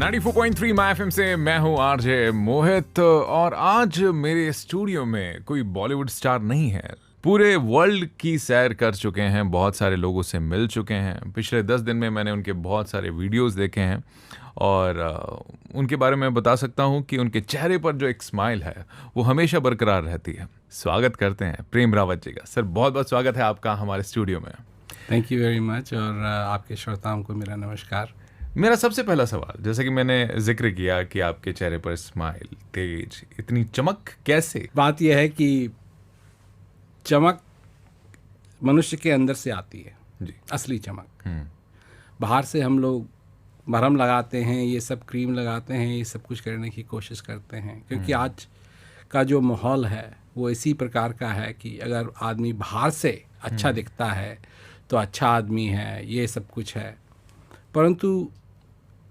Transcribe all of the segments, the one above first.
94.3 my FM से मैं हूं आरजे मोहित और आज मेरे स्टूडियो में कोई बॉलीवुड स्टार नहीं है। पूरे वर्ल्ड की सैर कर चुके हैं, बहुत सारे लोगों से मिल चुके हैं। पिछले 10 दिन में मैंने उनके बहुत सारे वीडियोस देखे हैं और उनके बारे में बता सकता हूं कि उनके चेहरे पर जो एक स्माइल है वो हमेशा बरकरार रहती है। स्वागत करते हैं प्रेम रावत जी का। सर बहुत बहुत स्वागत है आपका हमारे स्टूडियो में। थैंक यू वेरी मच और आपके श्रोताओं को मेरा नमस्कार। मेरा सबसे पहला सवाल, जैसा कि मैंने जिक्र किया कि आपके चेहरे पर स्माइल, तेज, इतनी चमक कैसे? बात यह है कि चमक मनुष्य के अंदर से आती है जी। असली चमक। बाहर से हम लोग मरहम लगाते हैं, ये सब क्रीम लगाते हैं, ये सब कुछ करने की कोशिश करते हैं क्योंकि आज का जो माहौल है वो इसी प्रकार का है कि अगर आदमी बाहर से अच्छा दिखता है तो अच्छा आदमी है, ये सब कुछ है, परंतु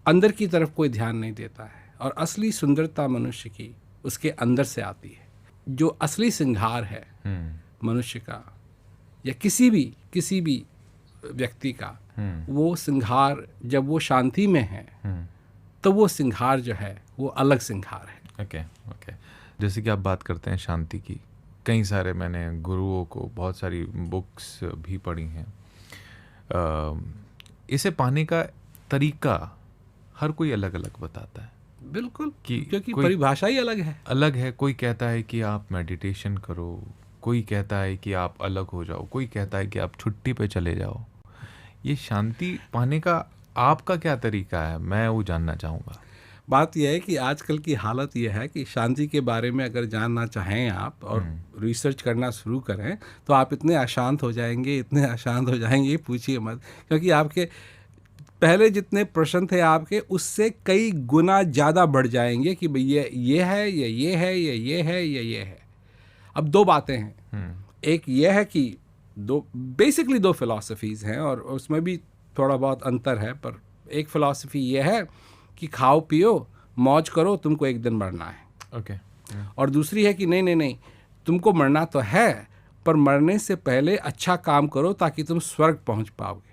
अंदर की तरफ कोई ध्यान नहीं देता है। और असली सुंदरता मनुष्य की उसके अंदर से आती है। जो असली श्रृंगार है मनुष्य का या किसी भी व्यक्ति का, वो श्रृंगार जब वो शांति में है तो वो श्रृंगार जो है वो अलग श्रृंगार है। ओके। जैसे कि आप बात करते हैं शांति की, कई सारे मैंने गुरुओं को बहुत सारी बुक्स भी पढ़ी हैं। इसे पाने का तरीका हर कोई अलग अलग बताता है। बिल्कुल, कि क्योंकि परिभाषा ही अलग है। कोई कहता है कि आप मेडिटेशन करो, कोई कहता है कि आप अलग हो जाओ, कोई कहता है कि आप छुट्टी पे चले जाओ। ये शांति पाने का आपका क्या तरीका है, मैं वो जानना चाहूँगा। बात यह है कि आजकल की हालत यह है कि शांति के बारे में अगर जानना चाहें आप और रिसर्च करना शुरू करें तो आप इतने अशांत हो जाएंगे पूछिए मत। क्योंकि आपके पहले जितने प्रश्न थे आपके उससे कई गुना ज़्यादा बढ़ जाएंगे कि भैया ये है या ये है या ये है या ये है। अब दो बातें हैं। एक ये है कि बेसिकली दो फिलॉसफीज़ हैं और उसमें भी थोड़ा बहुत अंतर है, पर एक फ़िलॉसफी ये है कि खाओ पियो मौज करो, तुमको एक दिन मरना है। ओके। और दूसरी है कि नहीं, तुमको मरना तो है पर मरने से पहले अच्छा काम करो ताकि तुम स्वर्ग पहुंच पाओगे।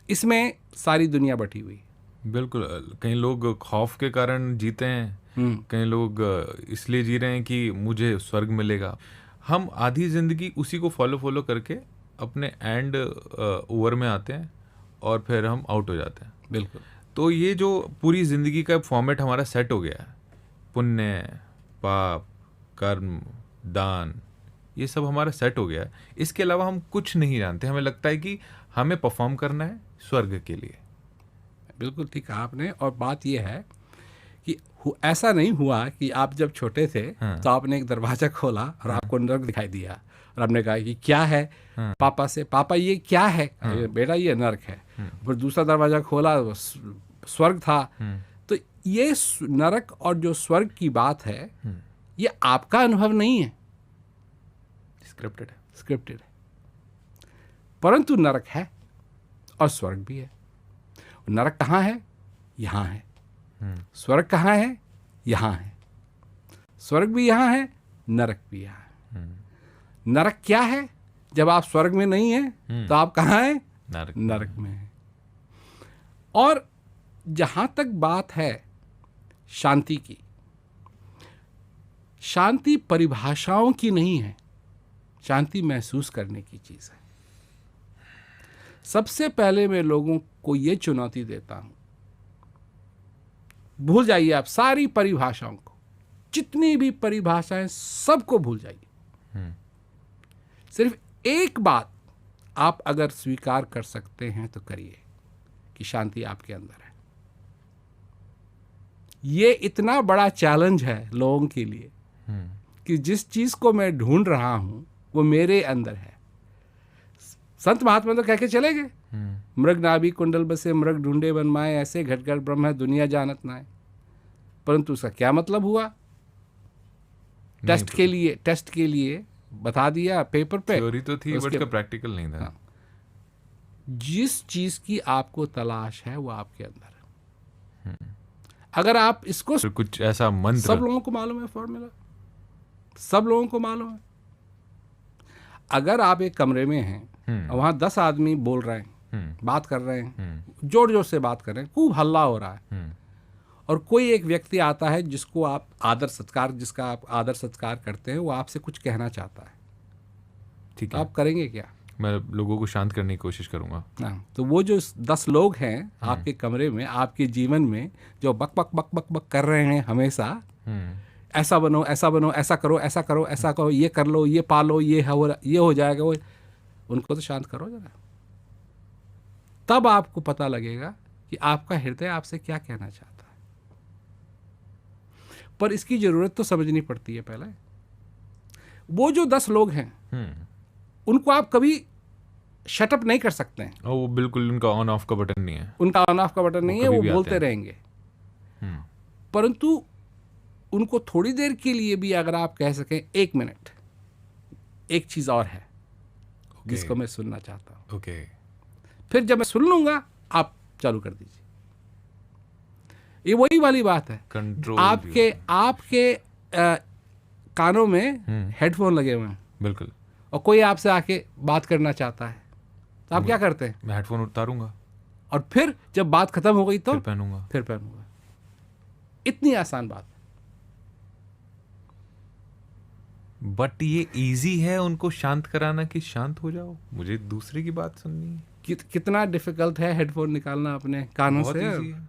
इसमें सारी दुनिया बटी हुई। बिल्कुल। कई लोग खौफ के कारण जीते हैं, कई लोग इसलिए जी रहे हैं कि मुझे स्वर्ग मिलेगा। हम आधी जिंदगी उसी को फॉलो करके अपने एंड ओवर में आते हैं और फिर हम आउट हो जाते हैं। बिल्कुल। तो ये जो पूरी ज़िंदगी का फॉर्मेट हमारा सेट हो गया है, पुण्य, पाप, कर्म, दान, ये सब हमारा सेट हो गया है। इसके अलावा हम कुछ नहीं जानते। हमें लगता है कि हमें परफॉर्म करना है स्वर्ग के लिए। बिल्कुल ठीक कहा आपने। और बात यह है कि ऐसा नहीं हुआ कि आप जब छोटे थे तो आपने एक दरवाज़ा खोला और आपको नर्क दिखाई दिया और आपने कहा कि क्या है, पापा से, पापा ये क्या है, बेटा ये नर्क है। फिर दूसरा दरवाज़ा खोला, स्वर्ग था। तो ये नरक और जो स्वर्ग की बात है ये आपका अनुभव नहीं है, स्क्रिप्टेड है। परंतु नरक है और स्वर्ग भी है। नरक कहाँ है? यहाँ है। स्वर्ग कहाँ है? यहाँ है। स्वर्ग भी यहाँ है, नरक भी यहाँ है। नरक क्या है? जब आप स्वर्ग में नहीं हैं तो आप कहाँ हैं? नरक में हैं। और जहाँ तक बात है शांति की, शांति परिभाषाओं की नहीं है, शांति महसूस करने की चीज़ है। सबसे पहले मैं लोगों को ये चुनौती देता हूँ, भूल जाइए आप सारी परिभाषाओं को, जितनी भी परिभाषाएं सबको भूल जाइए। सिर्फ एक बात आप अगर स्वीकार कर सकते हैं तो करिए कि शांति आपके अंदर है। ये इतना बड़ा चैलेंज है लोगों के लिए कि जिस चीज़ को मैं ढूंढ रहा हूं वो मेरे अंदर है। संत महात्मा तो कह के चले गए, मृग नाभि कुंडल बसे मृग ढूंढे बन माए, ऐसे घट घट ब्रह्म है दुनिया जानत ना है। परंतु उसका क्या मतलब हुआ? टेस्ट के लिए बता दिया पेपर पे, थ्योरी तो थी बट उसका प्रैक्टिकल नहीं था। हाँ। जिस चीज की आपको तलाश है वो आपके अंदर है। अगर आप इसको तो कुछ ऐसा मंत्र सब लोगों को मालूम है, फॉर्मूला सब लोगों को मालूम है। अगर आप एक कमरे में हैं और वहाँ 10 आदमी बोल रहे हैं बात कर रहे हैं, जोर जोर से बात कर रहे हैं, खूब हल्ला हो रहा है, और कोई एक व्यक्ति आता है जिसको आप जिसका आप आदर सत्कार करते हैं, वो आपसे कुछ कहना चाहता है, ठीक तो है, आप करेंगे क्या? मैं लोगों को शांत करने की कोशिश करूंगा। हाँ, तो वो जो 10 लोग हैं आपके कमरे में, आपके जीवन में, जो बक बक बक बक बक कर रहे हैं हमेशा, ऐसा बनो, ऐसा बनो, ऐसा करो, ऐसा करो, ऐसा करो, ये कर लो, ये पालो, ये हो जाएगा, वो, उनको तो शांत करो जरा। तब आपको पता लगेगा कि आपका हृदय आपसे क्या कहना चाहता है। पर इसकी जरूरत तो समझनी पड़ती है पहले। वो जो 10 लोग हैं उनको आप कभी शटअप नहीं कर सकते हैं। वो बिल्कुल उनका ऑन ऑफ का बटन नहीं है, उनका ऑन ऑफ का बटन नहीं है, वो बोलते रहेंगे। परंतु उनको थोड़ी देर के लिए भी अगर आप कह सकें, 1 मिनट, एक चीज और है जिसको मैं सुनना चाहता हूं, फिर जब मैं सुन लूंगा आप चालू कर दीजिए। ये वही वाली बात है, कंट्रोल। आपके कानों में हेडफोन लगे हुए हैं, बिल्कुल, और कोई आपसे आके बात करना चाहता है, तो आप क्या करते हैं? मैं हेडफोन उतारूंगा, और फिर जब बात खत्म हो गई तो फिर पहनूंगा। इतनी आसान बात। बट ये इजी है उनको शांत कराना कि शांत हो जाओ, मुझे दूसरे की बात सुननी है। कितना डिफिकल्ट है हेडफोन निकालना अपने कानों बहुत से, easy है।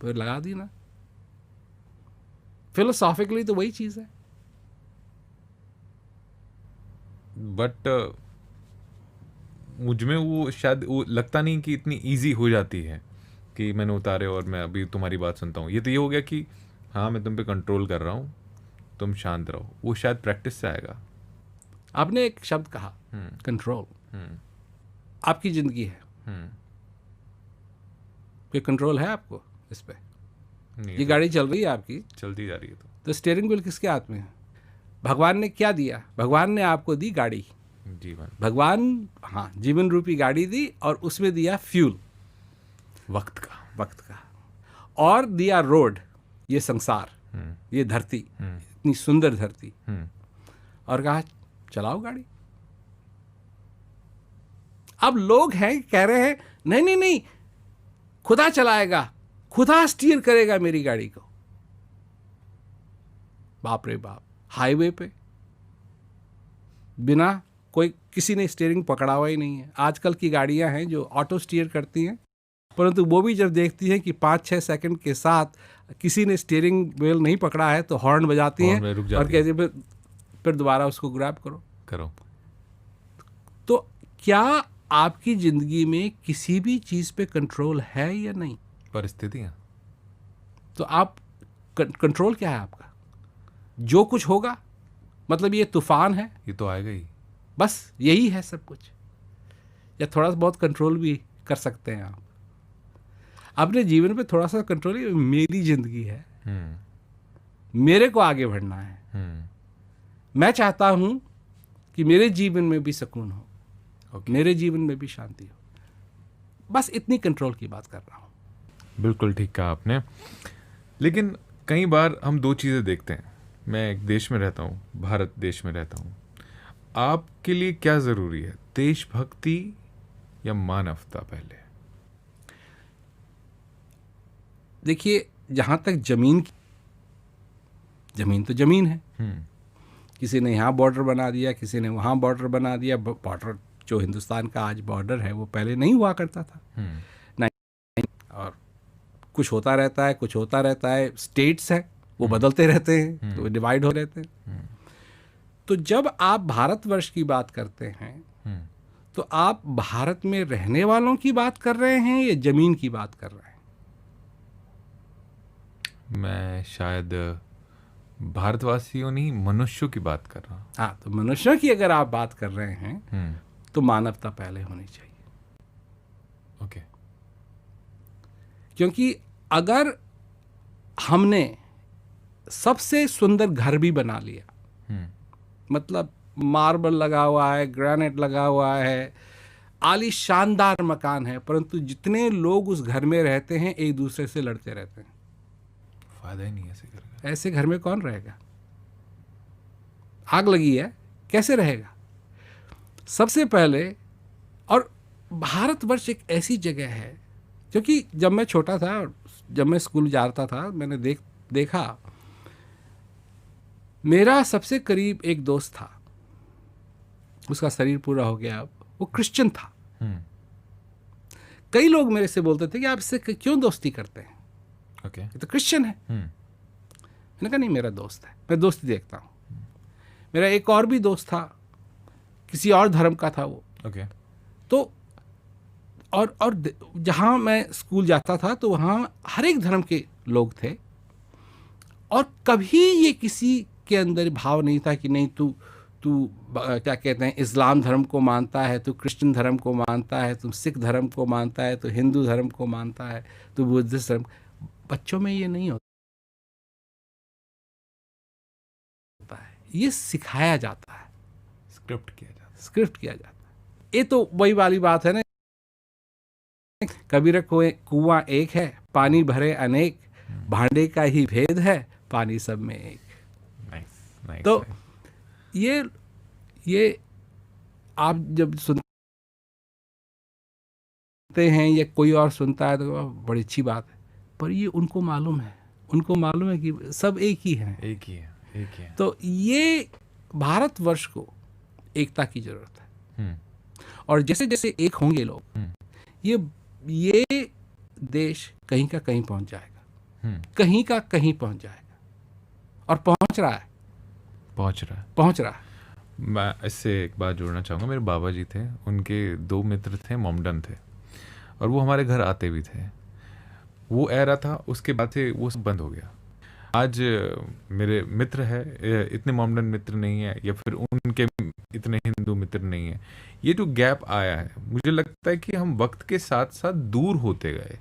फिर लगा दी ना। फिलोसॉफिकली तो वही चीज है। बट मुझमें वो शायद वो लगता नहीं कि इतनी इजी हो जाती है कि मैंने उतारे और मैं अभी तुम्हारी बात सुनता हूँ। ये तो ये हो गया कि हाँ मैं तुम पे कंट्रोल कर रहा हूँ, तुम शांत रहो। वो शायद प्रैक्टिस से आएगा। आपने एक शब्द कहा, कंट्रोल। आपकी जिंदगी है, कोई कंट्रोल है आपको इस पे? नहीं, ये गाड़ी चल रही है आपकी, चलती जा रही है तो स्टीयरिंग व्हील किसके हाथ में है? भगवान ने क्या दिया? भगवान ने आपको दी गाड़ी, जीवन, भगवान, हाँ, जीवन रूपी गाड़ी दी, और उसमें दिया फ्यूल, वक्त का, और दिया रोड, ये संसार, ये धरती, इतनी सुंदर धरती, और कहा चलाओ गाड़ी। अब लोग हैं कह रहे हैं नहीं नहीं नहीं, खुदा चलाएगा, खुदा स्टीयर करेगा मेरी गाड़ी को। बाप रे बाप, हाईवे पे बिना किसी ने स्टीयरिंग पकड़ा हुआ ही नहीं है। आजकल की गाड़ियां हैं जो ऑटो स्टीयर करती हैं, परंतु वो भी जब देखती हैं कि 5-6 सेकंड के साथ किसी ने स्टीयरिंग व्हील नहीं पकड़ा है तो हॉर्न बजाती हैं और कहती हैं फिर दोबारा उसको ग्रैब करो। तो क्या आपकी जिंदगी में किसी भी चीज पे कंट्रोल है या नहीं? परिस्थितियां। तो आप कंट्रोल क्या है आपका? जो कुछ होगा, मतलब ये तूफान है, ये तो आएगा ही, बस यही है सब कुछ। या थोड़ा सा बहुत कंट्रोल भी कर सकते हैं आप अपने जीवन पे, थोड़ा सा कंट्रोल। मेरी जिंदगी है, मेरे को आगे बढ़ना है, मैं चाहता हूं कि मेरे जीवन में भी सुकून हो, मेरे जीवन में भी शांति हो। बस इतनी कंट्रोल की बात कर रहा हूं। बिल्कुल ठीक कहा आपने। लेकिन कई बार हम दो चीज़ें देखते हैं। मैं एक देश में रहता हूँ, भारत देश में रहता हूँ। आपके लिए क्या ज़रूरी है, देशभक्ति या मानवता? पहले देखिए, जहाँ तक जमीन तो जमीन है। किसी ने यहाँ बॉर्डर बना दिया, किसी ने वहाँ बॉर्डर बना दिया। बॉर्डर जो हिंदुस्तान का आज बॉर्डर है वो पहले नहीं हुआ करता था। नहीं, और कुछ होता रहता है। स्टेट्स है वो बदलते रहते हैं, तो डिवाइड हो रहते हैं। तो जब आप भारतवर्ष की बात करते हैं तो आप भारत में रहने वालों की बात कर रहे हैं या जमीन की बात कर रहे हैं? मैं शायद भारतवासियों नहीं, मनुष्यों की बात कर रहा हूँ। हाँ, तो मनुष्यों की अगर आप बात कर रहे हैं तो मानवता पहले होनी चाहिए। ओके। क्योंकि अगर हमने सबसे सुंदर घर भी बना लिया, मतलब मार्बल लगा हुआ है, ग्रेनाइट लगा हुआ है, आली शानदार मकान है, परंतु जितने लोग उस घर में रहते हैं एक दूसरे से लड़ते रहते हैं, फायदा ही नहीं है ऐसे घर का। ऐसे घर में कौन रहेगा? आग लगी है, कैसे रहेगा? सबसे पहले, और भारतवर्ष एक ऐसी जगह है, क्योंकि जब मैं छोटा था, जब मैं स्कूल जाता था, मैंने देखा मेरा सबसे करीब एक दोस्त था, उसका शरीर पूरा हो गया, वो क्रिश्चियन था। कई लोग मेरे से बोलते थे कि आप इससे क्यों दोस्ती करते हैं, ओके, ये तो क्रिश्चियन है। मैंने कहा नहीं, मेरा दोस्त है, मैं दोस्ती देखता हूँ। मेरा एक और भी दोस्त था, किसी और धर्म का था वो। ओके, तो और जहाँ मैं स्कूल जाता था तो वहाँ हर एक धर्म के लोग थे, और कभी ये किसी के अंदर भाव नहीं था कि नहीं तू क्या कहते हैं, इस्लाम धर्म को मानता है, तू क्रिश्चियन धर्म को मानता है, तू सिख धर्म को मानता है, तू हिंदू धर्म को मानता है, तू बुद्धिस्ट धर्म। बच्चों में ये नहीं होता है, ये सिखाया जाता है, स्क्रिप्ट किया जाता है। ये तो वही वाली बात है ना, कबीर कुआं एक है, पानी भरे अनेक, भांडे का ही भेद है, पानी सब में एक। तो ये आप जब सुनते हैं या कोई और सुनता है तो बड़ी अच्छी बात है, पर ये उनको मालूम है कि सब एक ही है। एक ही है। तो ये भारतवर्ष को एकता की जरूरत है, और जैसे जैसे एक होंगे लोग, ये देश कहीं का कहीं पहुंच जाएगा, कहीं का कहीं पहुंच जाएगा, और पहुंच रहा है। मैं इससे एक बात जोड़ना चाहूँगा। मेरे बाबा जी थे, उनके 2 मित्र थे, मोमडन थे, और वो हमारे घर आते भी थे। वो एरा था, उसके बाद से वो सब बंद हो गया। आज मेरे मित्र है, इतने मोमडन मित्र नहीं है, या फिर उनके इतने हिंदू मित्र नहीं है। ये जो गैप आया है, मुझे लगता है कि हम वक्त के साथ साथ दूर होते गए।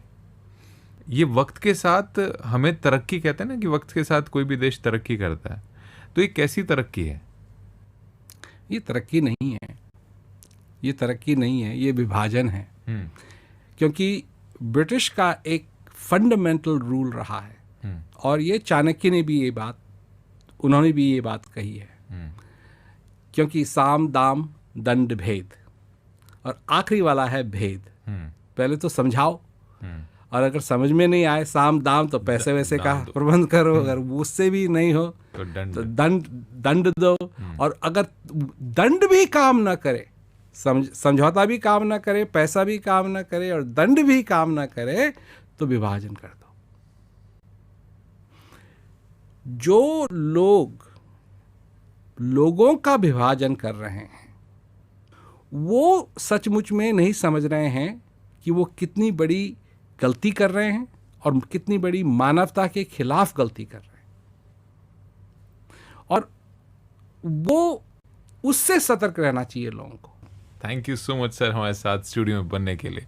ये वक्त के साथ हमें तरक्की, कहते हैं ना कि वक्त के साथ कोई भी देश तरक्की करता है, तो ये कैसी तरक्की है? ये तरक्की नहीं है, ये विभाजन है। क्योंकि ब्रिटिश का एक फंडामेंटल रूल रहा है, और ये चाणक्य ने भी उन्होंने भी ये बात कही है, क्योंकि साम दाम दंड भेद, और आखिरी वाला है भेद। पहले तो समझाओ, और अगर समझ में नहीं आए साम दाम, तो पैसे वैसे का प्रबंध करो, अगर उससे भी नहीं हो तो दंड दो। और अगर दंड भी काम ना करे, समझौता भी काम ना करे, पैसा भी काम ना करे, और दंड भी काम ना करे, तो विभाजन कर दो। जो लोगों का विभाजन कर रहे हैं, वो सचमुच में नहीं समझ रहे हैं कि वो कितनी बड़ी गलती कर रहे हैं, और कितनी बड़ी मानवता के खिलाफ गलती कर रहे हैं, और वो उससे सतर्क रहना चाहिए लोगों को। Thank you so much sir, हमारे साथ स्टूडियो में बनने के लिए।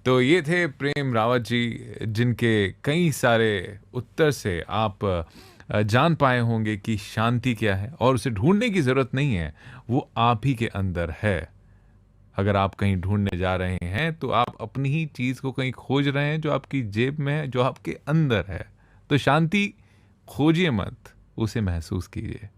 तो ये थे प्रेम रावत जी, जिनके कई सारे उत्तर से आप जान पाए होंगे कि शांति क्या है, और उसे ढूंढने की ज़रूरत नहीं है, वो आप ही के अंदर है। अगर आप कहीं ढूंढने जा रहे हैं तो आप अपनी ही चीज़ को कहीं खोज रहे हैं, जो आपकी जेब में है, जो आपके अंदर है। तो शांति खोजिए मत, उसे महसूस कीजिए।